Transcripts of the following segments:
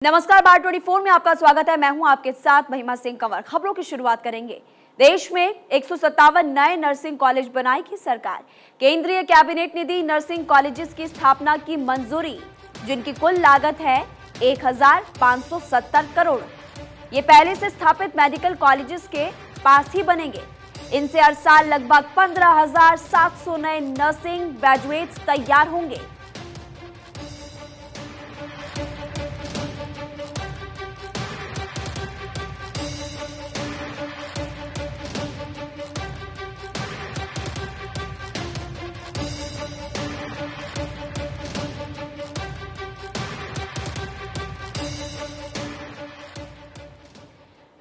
नमस्कार, बार 24 में आपका स्वागत है। मैं हूं आपके साथ महिमा सिंह कंवर। खबरों की शुरुआत करेंगे। देश में 157 नए नर्सिंग कॉलेज बनाएगी सरकार। केंद्रीय कैबिनेट ने दी नर्सिंग कॉलेजेस की स्थापना की मंजूरी, जिनकी कुल लागत है 1570 करोड़। ये पहले से स्थापित मेडिकल कॉलेजेस के पास ही बनेंगे। इनसे हर साल लगभग 15,700 नए नर्सिंग ग्रेजुएट्स तैयार होंगे।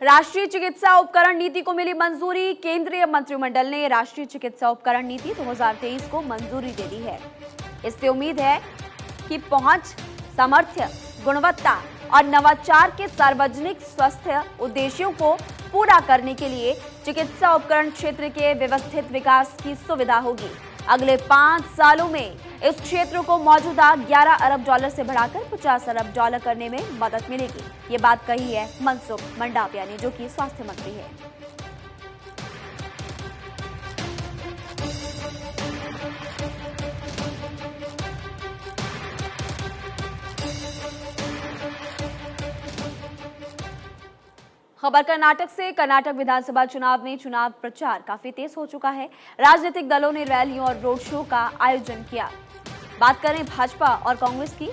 राष्ट्रीय चिकित्सा उपकरण नीति को मिली मंजूरी। केंद्रीय मंत्रिमंडल ने राष्ट्रीय चिकित्सा उपकरण नीति 2023 को मंजूरी दे दी है। इससे उम्मीद है कि पहुंच, सामर्थ्य, गुणवत्ता और नवाचार के सार्वजनिक स्वास्थ्य उद्देश्यों को पूरा करने के लिए चिकित्सा उपकरण क्षेत्र के व्यवस्थित विकास की सुविधा होगी। अगले 5 सालों में इस क्षेत्र को मौजूदा 11 अरब डॉलर से बढ़ाकर 50 अरब डॉलर करने में मदद मिलेगी। ये बात कही है मनसुख मंडाविया ने, जो कि स्वास्थ्य मंत्री है। खबर कर्नाटक से। कर्नाटक विधानसभा चुनाव में चुनाव प्रचार काफी तेज हो चुका है। राजनीतिक दलों ने रैलियों और रोड शो का आयोजन किया। बात करें भाजपा और कांग्रेस की,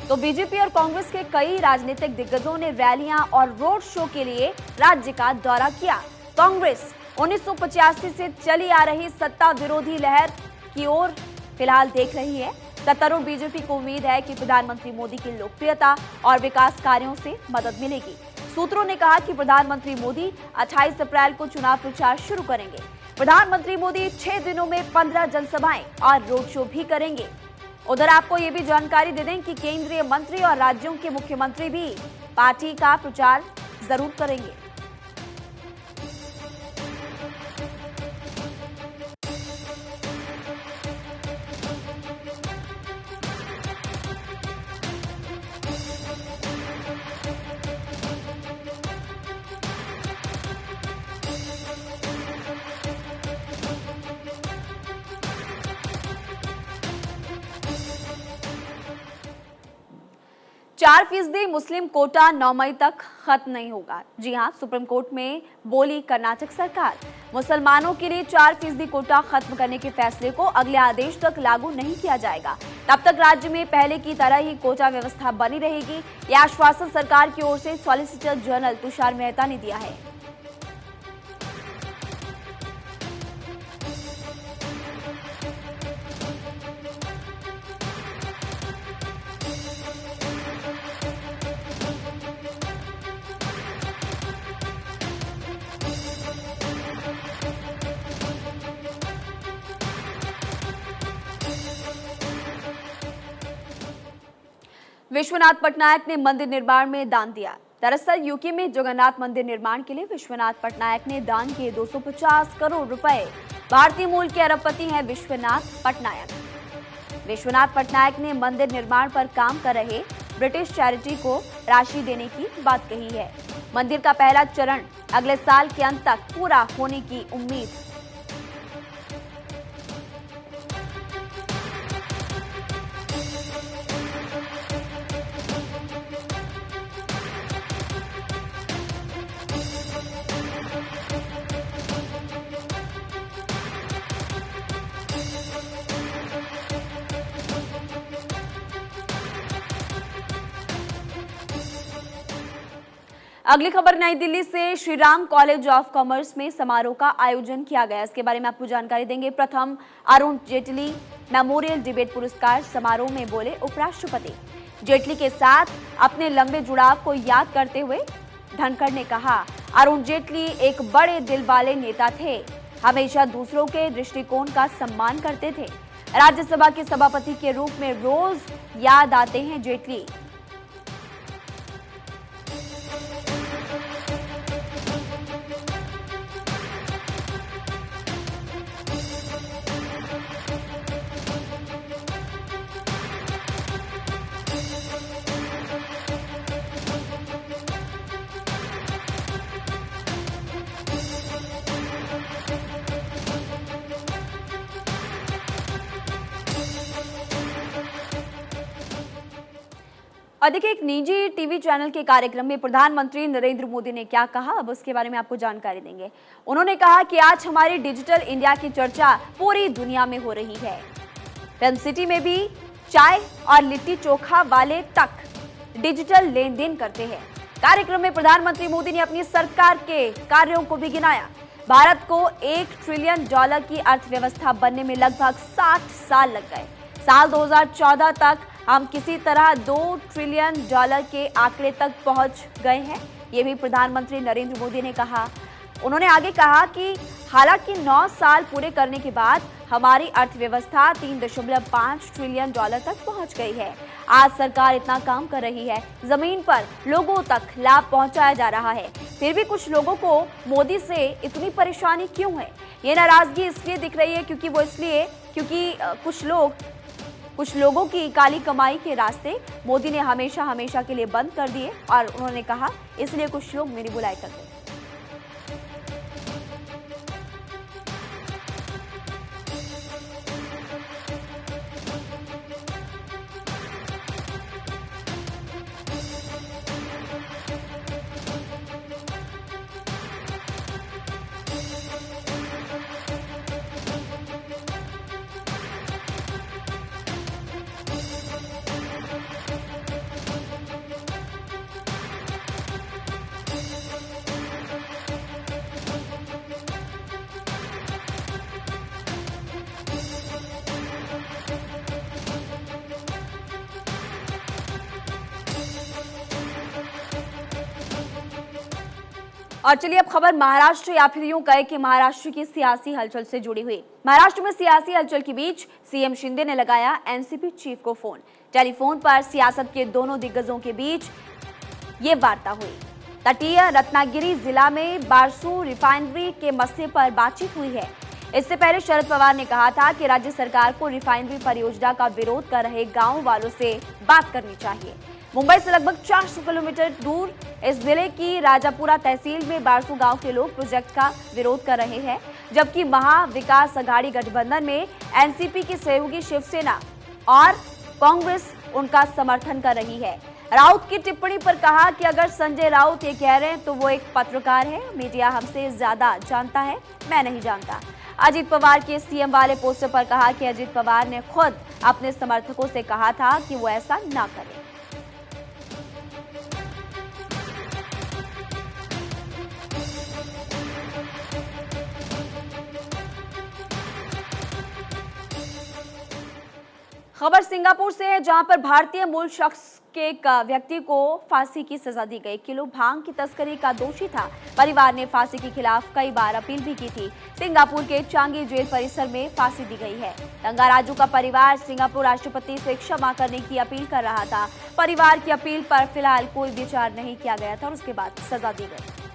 तो बीजेपी और कांग्रेस के कई राजनीतिक दिग्गजों ने रैलियां और रोड शो के लिए राज्य का दौरा किया। कांग्रेस 1985 से चली आ रही सत्ता विरोधी लहर की ओर फिलहाल देख रही है। सत्तारूढ़ बीजेपी को उम्मीद है कि प्रधानमंत्री मोदी की लोकप्रियता और विकास कार्यों से मदद मिलेगी। सूत्रों ने कहा कि प्रधानमंत्री मोदी 28 अप्रैल को चुनाव प्रचार शुरू करेंगे। प्रधानमंत्री मोदी 6 दिनों में 15 जनसभाएं और रोड शो भी करेंगे। उधर आपको ये भी जानकारी दे दें कि केंद्रीय मंत्री और राज्यों के मुख्यमंत्री भी पार्टी का प्रचार जरूर करेंगे। चार फीसदी मुस्लिम कोटा 9 मई तक खत्म नहीं होगा। जी हां, सुप्रीम कोर्ट में बोली कर्नाटक सरकार। मुसलमानों के लिए 4% कोटा खत्म करने के फैसले को अगले आदेश तक लागू नहीं किया जाएगा। तब तक राज्य में पहले की तरह ही कोटा व्यवस्था बनी रहेगी। यह आश्वासन सरकार की ओर से सॉलिसिटर जनरल तुषार मेहता ने दिया है। विश्वनाथ पटनायक ने मंदिर निर्माण में दान दिया। दरअसल यूके में जगन्नाथ मंदिर निर्माण के लिए विश्वनाथ पटनायक ने दान किए 250 करोड़ रुपए। भारतीय मूल के अरबपति हैं विश्वनाथ पटनायक। विश्वनाथ पटनायक ने मंदिर निर्माण पर काम कर रहे ब्रिटिश चैरिटी को राशि देने की बात कही है। मंदिर का पहला चरण अगले साल के अंत तक पूरा होने की उम्मीद। अगली खबर नई दिल्ली से। Shri Ram college of commerce में समारोह का आयोजन किया गया। इसके बारे में आपको जानकारी देंगे। प्रथम अरुण जेटली मेमोरियल डिबेट पुरस्कार समारोह में बोले उपराष्ट्रपति। जेटली के साथ अपने लंबे जुड़ाव को याद करते हुए धनखड़ ने कहा, अरुण जेटली एक बड़े दिल वाले नेता थे। हमेशा दूसरों के दृष्टिकोण का सम्मान करते थे। राज्यसभा के सभापति के रूप में रोज याद आते हैं जेटली। और देखिए, एक निजी टीवी चैनल के कार्यक्रम में प्रधानमंत्री नरेंद्र मोदी ने क्या कहा, अब उसके बारे में आपको जानकारी देंगे। उन्होंने कहा कि आज हमारी डिजिटल इंडिया की चर्चा पूरी दुनिया में हो रही है। फिल्म सिटी में भी चाय और लिट्टी चोखा वाले तक डिजिटल लेन देन करते हैं। कार्यक्रम में प्रधानमंत्री मोदी ने अपनी सरकार के कार्यों को भी गिनाया। भारत को $1 ट्रिलियन की अर्थव्यवस्था बनने में लगभग 60 साल लग गए। साल 2014 तक हम किसी तरह $2 ट्रिलियन के आंकड़े तक पहुंच गए हैं, ये भी प्रधानमंत्री नरेंद्र मोदी ने कहा। उन्होंने आगे कहा कि हालांकि 9 साल पूरे करने के बाद हमारी अर्थव्यवस्था $3.5 ट्रिलियन तक पहुंच गई है। आज सरकार इतना काम कर रही है, जमीन पर लोगों तक लाभ पहुंचाया जा रहा है, फिर भी कुछ लोगों को मोदी से इतनी परेशानी क्यों है? ये नाराजगी इसलिए दिख रही है क्योंकि कुछ लोगों की काली कमाई के रास्ते मोदी ने हमेशा के लिए बंद कर दिए, और उन्होंने कहा इसलिए कुछ लोग मेरी बुराई करते हैं। और चलिए अब खबर महाराष्ट्र, या फिर यूं कहे कि महाराष्ट्र की सियासी हलचल से जुड़ी हुई। महाराष्ट्र में सियासी हलचल के बीच सीएम शिंदे ने लगाया एनसीपी चीफ को फोन। टेलीफोन पर सियासत के दोनों दिग्गजों के बीच ये वार्ता हुई। तटीय रत्नागिरी जिला में बारसू रिफाइनरी के मसले पर बातचीत हुई है। इससे पहले शरद पवार ने कहा था कि राज्य सरकार को रिफाइनरी परियोजना का विरोध कर रहे गांव वालों से बात करनी चाहिए। मुंबई से लगभग 400 किलोमीटर दूर इस जिले की राजापुरा तहसील में बारसू गांव के लोग प्रोजेक्ट का विरोध कर रहे हैं, जबकि महा विकास अघाड़ी गठबंधन में एनसीपी की सहयोगी शिवसेना और कांग्रेस उनका समर्थन कर रही है। राउत की टिप्पणी पर कहा कि अगर संजय राउत ये कह रहे हैं तो वो एक पत्रकार है, मीडिया हमसे ज्यादा जानता है, मैं नहीं जानता। अजित पवार के सीएम वाले पोस्टर पर कहा कि अजित पवार ने खुद अपने समर्थकों से कहा था कि वो ऐसा ना करें। खबर सिंगापुर से है, जहां पर भारतीय मूल शख्स के एक व्यक्ति को फांसी की सजा दी गई। किलो भांग की तस्करी का दोषी था। परिवार ने फांसी के खिलाफ कई बार अपील भी की थी। सिंगापुर के चांगी जेल परिसर में फांसी दी गई है। दंगा राजू का परिवार सिंगापुर राष्ट्रपति से क्षमा करने की अपील कर रहा था। परिवार की अपील पर फिलहाल कोई विचार नहीं किया गया था और उसके बाद सजा दी गई।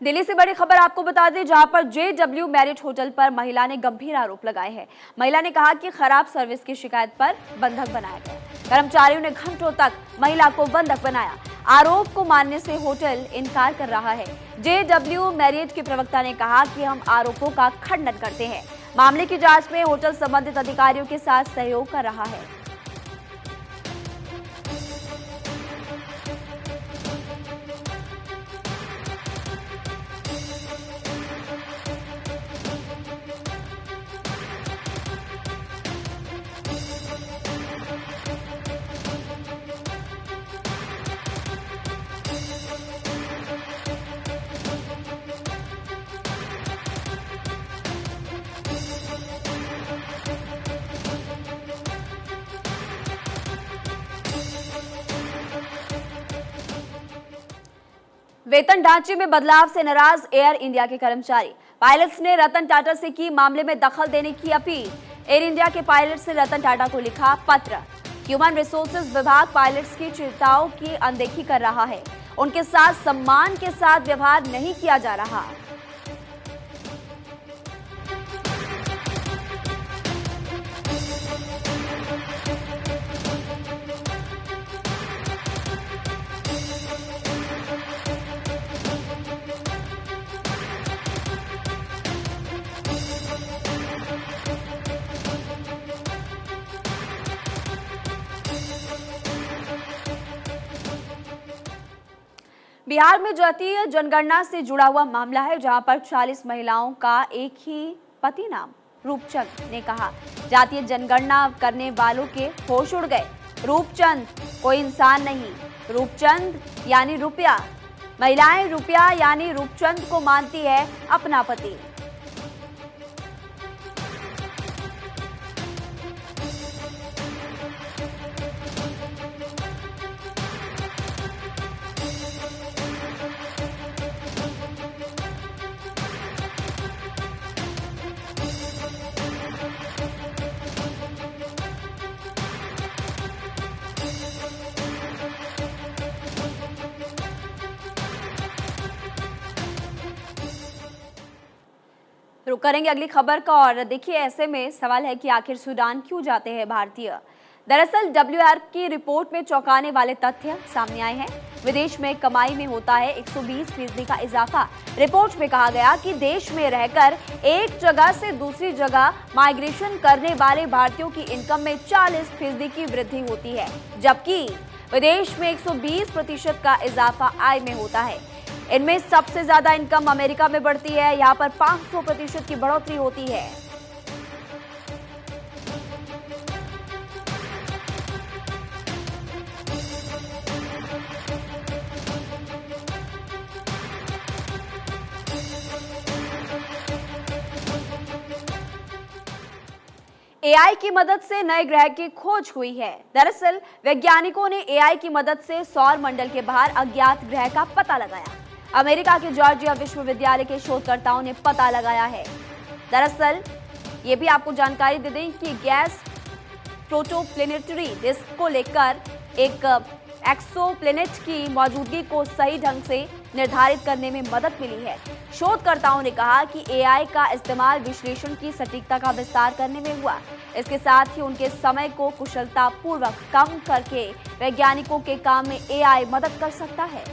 दिल्ली से बड़ी खबर आपको बता दें, जहां पर JW मैरिट होटल पर महिला ने गंभीर आरोप लगाए हैं। महिला ने कहा कि खराब सर्विस की शिकायत पर बंधक बनाया गया। कर्मचारियों ने घंटों तक महिला को बंधक बनाया। आरोप को मानने से होटल इनकार कर रहा है। JW मैरिट के प्रवक्ता ने कहा कि हम आरोपों का खंडन करते हैं। मामले की जांच में होटल संबंधित अधिकारियों के साथ सहयोग कर रहा है। वेतन ढांचे में बदलाव से नाराज एयर इंडिया के कर्मचारी। पायलट्स ने रतन टाटा से की मामले में दखल देने की अपील। एयर इंडिया के पायलट्स ने रतन टाटा को लिखा पत्र। ह्यूमन रिसोर्सेज विभाग पायलट्स की चिंताओं की अनदेखी कर रहा है। उनके साथ सम्मान के साथ व्यवहार नहीं किया जा रहा। बिहार में जातीय जनगणना से जुड़ा हुआ मामला है, जहां पर 40 महिलाओं का एक ही पति नाम रूपचंद ने कहा। जातीय जनगणना करने वालों के होश उड़ गए। रूपचंद कोई इंसान नहीं, रूपचंद यानी रुपया। महिलाएं रुपया यानी रूपचंद को मानती है अपना पति। रुक करेंगे अगली खबर का। और देखिए, ऐसे में सवाल है कि आखिर सूडान क्यों जाते हैं भारतीय। दरअसल WR की रिपोर्ट में चौंकाने वाले तथ्य सामने आए हैं। विदेश में कमाई में होता है 120% का इजाफा। रिपोर्ट में कहा गया कि देश में रहकर एक जगह से दूसरी जगह माइग्रेशन करने वाले भारतीयों की इनकम में 40% की वृद्धि होती है, जबकि विदेश में 120% का इजाफा आय में होता है। इनमें सबसे ज्यादा इनकम अमेरिका में बढ़ती है। यहाँ पर 500% की बढ़ोतरी होती है। AI की मदद से नए ग्रह की खोज हुई है। दरअसल वैज्ञानिकों ने AI की मदद से सौर मंडल के बाहर अज्ञात ग्रह का पता लगाया। अमेरिका के जॉर्जिया विश्वविद्यालय के शोधकर्ताओं ने पता लगाया है। दरअसल ये भी आपको जानकारी दे दें कि गैस प्रोटोप्लेनेटरी डिस्क को लेकर एक एक्सोप्लेनेट की मौजूदगी को सही ढंग से निर्धारित करने में मदद मिली है। शोधकर्ताओं ने कहा कि AI का इस्तेमाल विश्लेषण की सटीकता का विस्तार करने में हुआ। इसके साथ ही उनके समय को कुशलतापूर्वक कम करके वैज्ञानिकों के काम में AI मदद कर सकता है।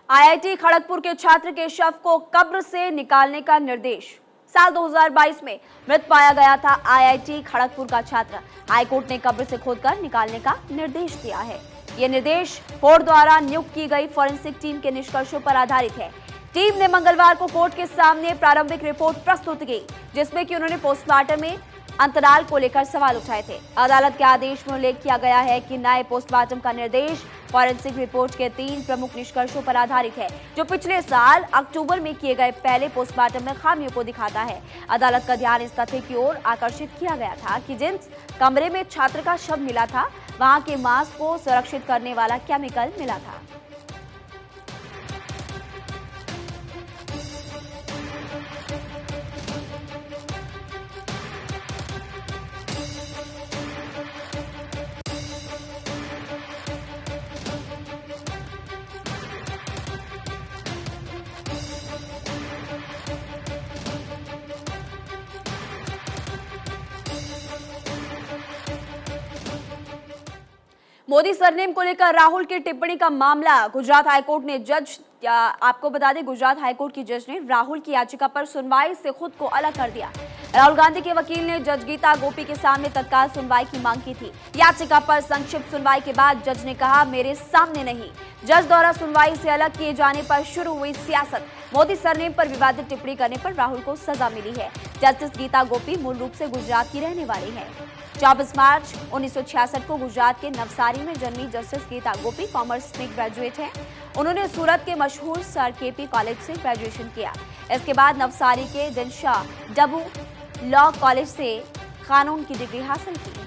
IIT खड़गपुर के छात्र के शव को कब्र से निकालने का निर्देश। साल 2022 में मृत पाया गया था IIT खड़गपुर का छात्र। हाईकोर्ट ने कब्र से खोदकर निकालने का निर्देश दिया है। यह निर्देश कोर्ट द्वारा नियुक्त की गई फॉरेंसिक टीम के निष्कर्षों पर आधारित है। टीम ने मंगलवार को कोर्ट के सामने प्रारंभिक रिपोर्ट प्रस्तुत की, जिसमें कि उन्होंने पोस्टमार्टम में अंतराल को लेकर सवाल उठाए थे। अदालत के आदेश में उल्लेख किया गया है कि नए पोस्टमार्टम का निर्देश फॉरेंसिक रिपोर्ट के 3 प्रमुख निष्कर्षों पर आधारित है, जो पिछले साल अक्टूबर में किए गए पहले पोस्टमार्टम में खामियों को दिखाता है। अदालत का ध्यान इस तथ्य की ओर आकर्षित किया गया था कि जिस कमरे में छात्र का शव मिला था, वहां के मांस को सुरक्षित करने वाला केमिकल मिला था। मोदी सरनेम को लेकर राहुल की टिप्पणी का मामला। गुजरात हाईकोर्ट ने आपको बता दें, गुजरात हाईकोर्ट की जज ने राहुल की याचिका पर सुनवाई से खुद को अलग कर दिया। राहुल गांधी के वकील ने जज गीता गोपी के सामने तत्काल सुनवाई की मांग की थी। याचिका पर संक्षिप्त सुनवाई के बाद जज ने कहा, मेरे सामने नहीं। जज द्वारा सुनवाई से अलग किए जाने पर शुरू हुई सियासत। मोदी सरनेम पर विवादित टिप्पणी करने पर राहुल को सजा मिली है। जस्टिस गीता गोपी मूल रूप से गुजरात की रहने वाली है। 24 मार्च 1966 को गुजरात के नवसारी में जन्मी जस्टिस गीता गोपी कॉमर्स में ग्रेजुएट हैं। उन्होंने सूरत के मशहूर सर केपी कॉलेज से ग्रेजुएशन किया। इसके बाद नवसारी के दिनशाह डबू लॉ कॉलेज से कानून की डिग्री हासिल की।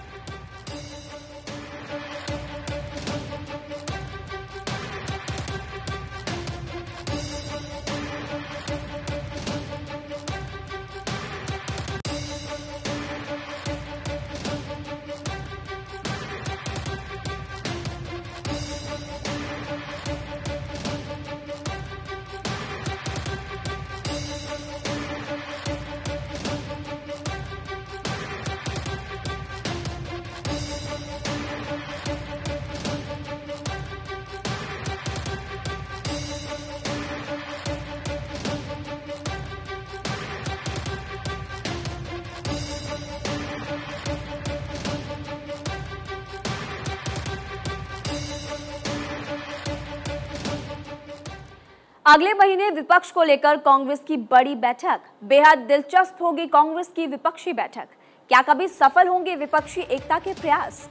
अगले महीने विपक्ष को लेकर कांग्रेस की बड़ी बैठक। बेहद दिलचस्प होगी कांग्रेस की विपक्षी बैठक। क्या कभी सफल होंगे विपक्षी एकता के प्रयास?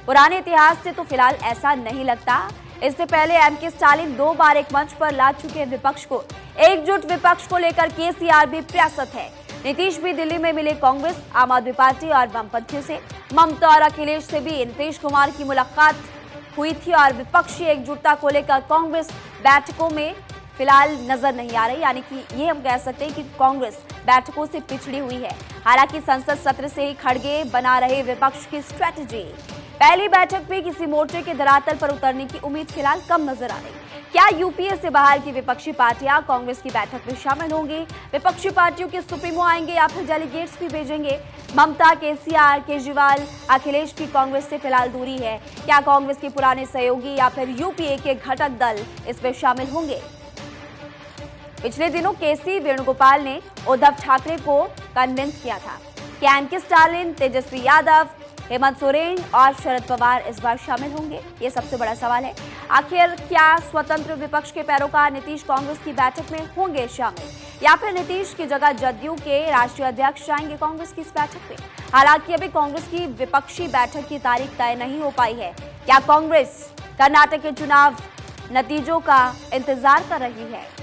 पुराने इतिहास से तो फिलहाल ऐसा नहीं लगता। इससे पहले एमके स्टालिन 2 बार एक मंच पर ला चुके विपक्ष को। एकजुट विपक्ष को लेकर केसीआर भी प्रयासत है। नीतीश भी दिल्ली में मिले कांग्रेस, आम आदमी पार्टी और वामपंथियों से। ममता और अखिलेश से भी नीतीश कुमार की मुलाकात हुई थी और विपक्षी एकजुटता को लेकर कांग्रेस बैठकों में फिलहाल नजर नहीं आ रही, यानी कि ये हम कह सकते हैं कि कांग्रेस बैठकों से पिछड़ी हुई है। हालांकि संसद सत्र से ही खड़गे बना रहे विपक्ष की स्ट्रेटजी। पहली बैठक में किसी मोर्चे के धरातल पर उतरने की उम्मीद फिलहाल कम नजर आ रही। क्या यूपीए से बाहर की विपक्षी पार्टियां कांग्रेस की बैठक में शामिल होंगी? विपक्षी पार्टियों के सुप्रीमो आएंगे या फिर डेलीगेट्स भी भेजेंगे? ममता, केसीआर, केजरीवाल, अखिलेश की कांग्रेस से फिलहाल दूरी है। क्या कांग्रेस के पुराने सहयोगी या फिर यूपीए के घटक दल इसमें शामिल होंगे? पिछले दिनों केसी वेणुगोपाल ने उद्धव ठाकरे को कन्विंस किया था कि एमके स्टालिन, तेजस्वी यादव, हेमंत सोरेन और शरद पवार इस बार शामिल होंगे। ये सबसे बड़ा सवाल है। आखिर क्या स्वतंत्र विपक्ष के पैरोकार नीतीश कांग्रेस की बैठक में होंगे शामिल, या फिर नीतीश की जगह जदयू के राष्ट्रीय अध्यक्ष जाएंगे कांग्रेस की इस बैठक में? हालांकि अभी कांग्रेस की विपक्षी बैठक की तारीख तय नहीं हो पाई है। क्या कांग्रेस कर्नाटक के चुनाव नतीजों का इंतजार कर रही है?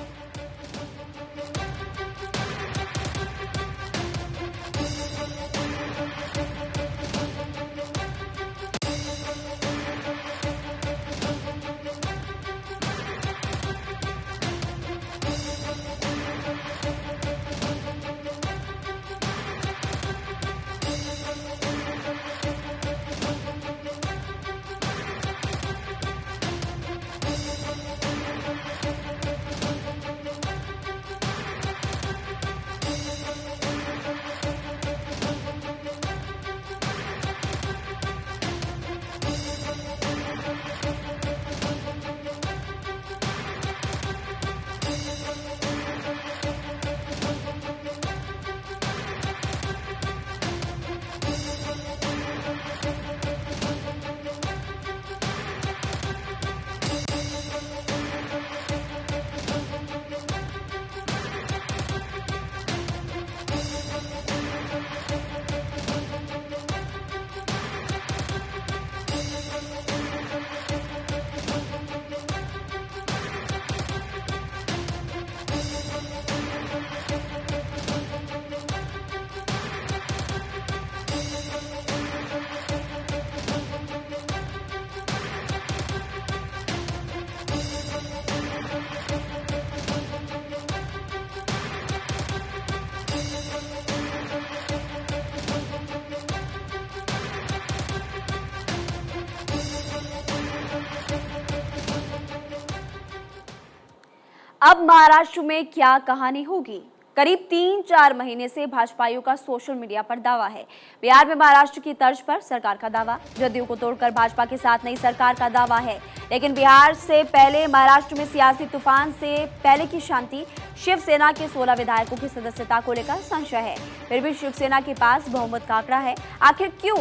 अब महाराष्ट्र में क्या कहानी होगी? करीब 3-4 महीने से भाजपाइयों का सोशल मीडिया पर दावा है। बिहार में महाराष्ट्र की तर्ज पर सरकार का दावा, जदयू को तोड़कर भाजपा के साथ नई सरकार का दावा है। लेकिन बिहार से पहले महाराष्ट्र में सियासी तूफान से पहले की शांति, शिवसेना के 16 विधायकों की सदस्यता को लेकर संशय है। फिर भी शिवसेना के पास बहुमत का आंकड़ा है। आखिर क्यों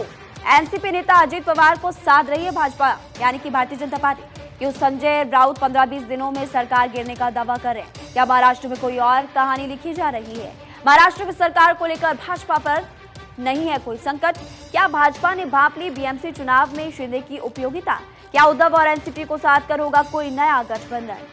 एनसीपी नेता अजित पवार को साध रही है भाजपा, यानी कि भारतीय जनता पार्टी? क्यों संजय राउत 15-20 दिनों में सरकार गिरने का दावा कर रहे हैं? क्या महाराष्ट्र में कोई और कहानी लिखी जा रही है? महाराष्ट्र की सरकार को लेकर भाजपा पर नहीं है कोई संकट। क्या भाजपा ने भांप ली बीएमसी चुनाव में शिंदे की उपयोगिता? क्या उद्धव और एनसीपी को साथ कर होगा कोई नया गठबंधन?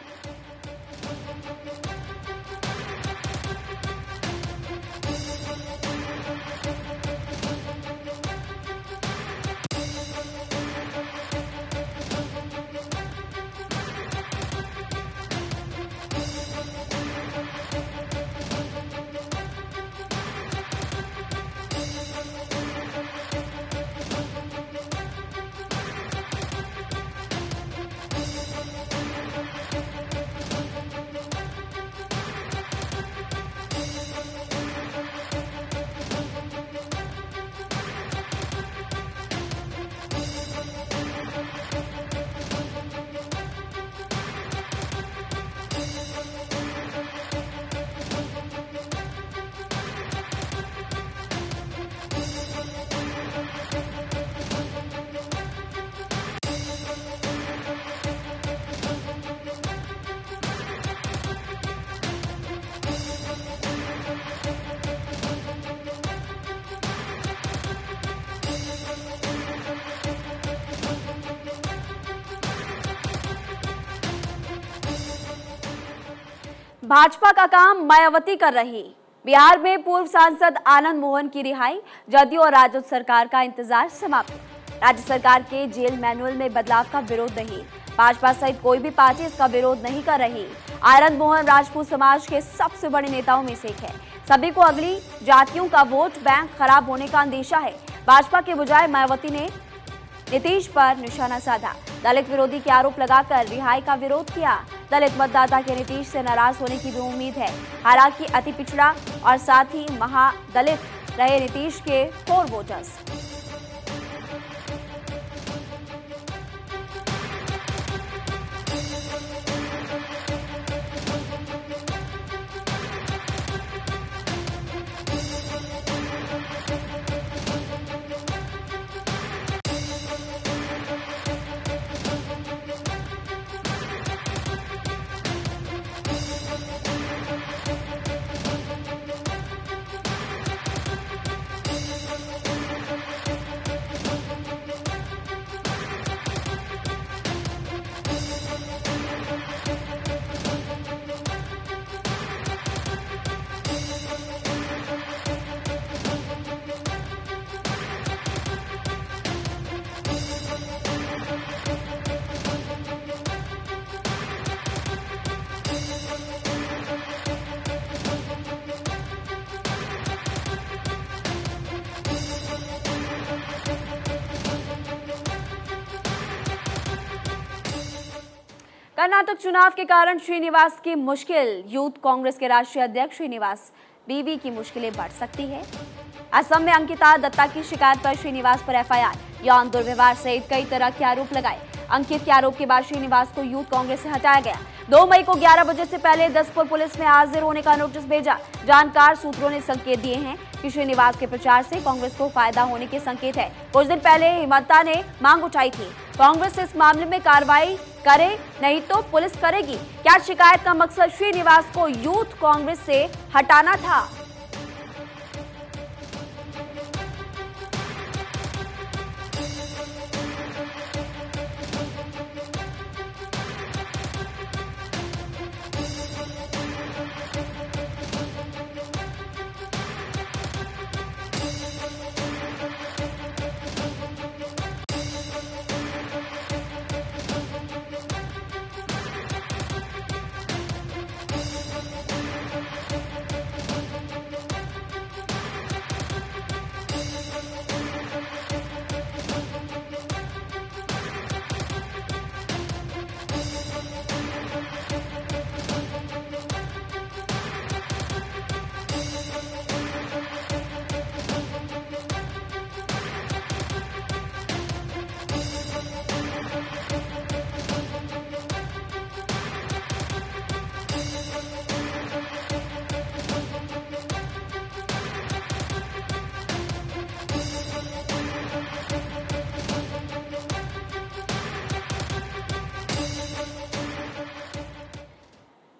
भाजपा का काम मायावती कर रही। बिहार में पूर्व सांसद आनंद मोहन की रिहाई, जदयू और राजद सरकार का इंतजार समाप्त। राज्य सरकार के जेल मैनुअल में बदलाव का विरोध नहीं। भाजपा सहित कोई भी पार्टी इसका विरोध नहीं कर रही। आनंद मोहन राजपूत समाज के सबसे बड़े नेताओं में से एक है। सभी को अगली जातियों का वोट बैंक खराब होने का अंदेशा है। भाजपा के बजाय मायावती ने नीतीश पर निशाना साधा। दलित विरोधी के आरोप लगाकर रिहाई का विरोध किया। दलित मतदाता के नीतीश से नाराज होने की भी उम्मीद है। हालांकि अति पिछड़ा और साथ ही महादलित रहे नीतीश के कोर वोटर्स। कर्नाटक चुनाव के कारण श्रीनिवास की मुश्किल। यूथ कांग्रेस के राष्ट्रीय अध्यक्ष श्रीनिवास बीवी की मुश्किलें बढ़ सकती है। असम में अंकिता दत्ता की शिकायत पर श्रीनिवास पर एफआईआर, यौन दुर्व्यवहार सहित कई तरह के आरोप लगाए। अंकित के आरोप के बाद श्रीनिवास को यूथ कांग्रेस से हटाया गया। 2 मई को 11 बजे से पहले दसपुर पुलिस में हाजिर होने का नोटिस भेजा। जानकार सूत्रों ने संकेत दिए हैं कि श्रीनिवास के प्रचार से कांग्रेस को फायदा होने के संकेत है। कुछ दिन पहले हिमंता ने मांग उठाई थी कांग्रेस से इस मामले में कार्रवाई करे, नहीं तो पुलिस करेगी। क्या शिकायत का मकसद श्रीनिवास को यूथ कांग्रेस से हटाना था?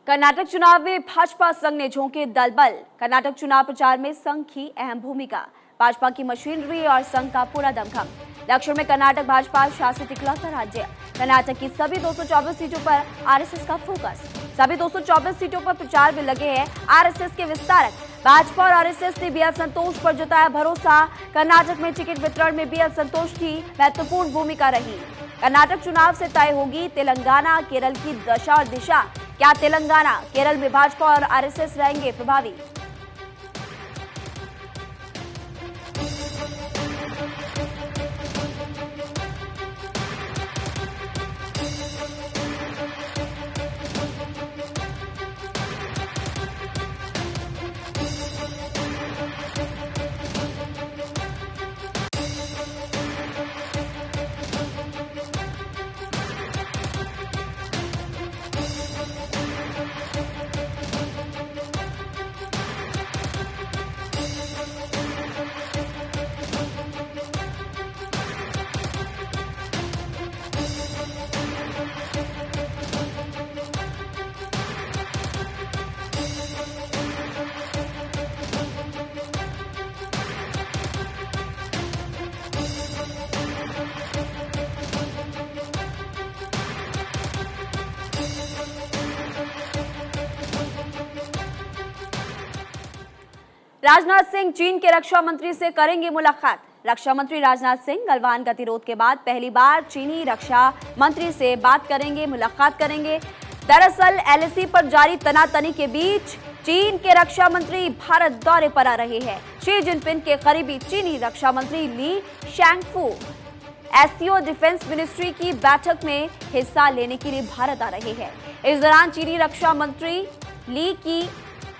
कर्नाटक चुनाव में भाजपा संघ ने झोंके दल बल। कर्नाटक चुनाव प्रचार में संघ की अहम भूमिका। भाजपा की मशीनरी और संघ का पूरा दमखम। दक्षिण में कर्नाटक भाजपा शासित इकलौता राज्य। कर्नाटक की सभी 224 सीटों पर आरएसएस का फोकस। सभी 224 सीटों पर प्रचार में लगे हैं आरएसएस के विस्तारक। भाजपा और आरएसएस ने बीएल संतोष पर जताया भरोसा। कर्नाटक में टिकट वितरण में बीएल संतोष की महत्वपूर्ण भूमिका रही। कर्नाटक चुनाव से तय होगी तेलंगाना केरल की दशा और दिशा। क्या तेलंगाना केरल में भाजपा और आरएसएस रहेंगे प्रभावी? राजनाथ सिंह चीन के रक्षा मंत्री से करेंगे मुलाकात। रक्षा मंत्री राजनाथ सिंह गलवान गतिरोध के बाद पहली बार चीनी रक्षा मंत्री से बात करेंगे, मुलाकात करेंगे। दरअसल एलएसी पर जारी तनातनी के बीच चीन के रक्षा मंत्री भारत दौरे पर आ रहे हैं। शी जिनपिंग के करीबी चीनी रक्षा मंत्री ली शैंगफू एससीओ डिफेंस मिनिस्ट्री की बैठक में हिस्सा लेने के लिए भारत आ रहे हैं। इस दौरान चीनी रक्षा मंत्री ली की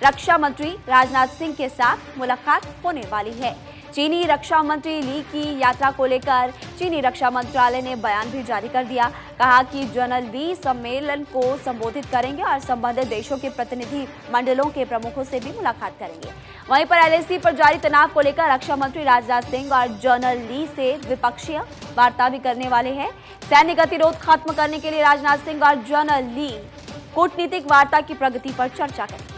रक्षा मंत्री राजनाथ सिंह के साथ मुलाकात होने वाली है। चीनी रक्षा मंत्री ली की यात्रा को लेकर चीनी रक्षा मंत्रालय ने बयान भी जारी कर दिया। कहा कि जनरल ली सम्मेलन को संबोधित करेंगे और संबंधित देशों के प्रतिनिधि मंडलों के प्रमुखों से भी मुलाकात करेंगे। वहीं पर एलएसी पर जारी तनाव को लेकर रक्षा मंत्री राजनाथ सिंह और जनरल ली से द्विपक्षीय वार्ता भी करने वाले हैं। सैन्य गतिरोध खत्म करने के लिए राजनाथ सिंह और जनरल ली कूटनीतिक वार्ता की प्रगति पर चर्चा करेंगे।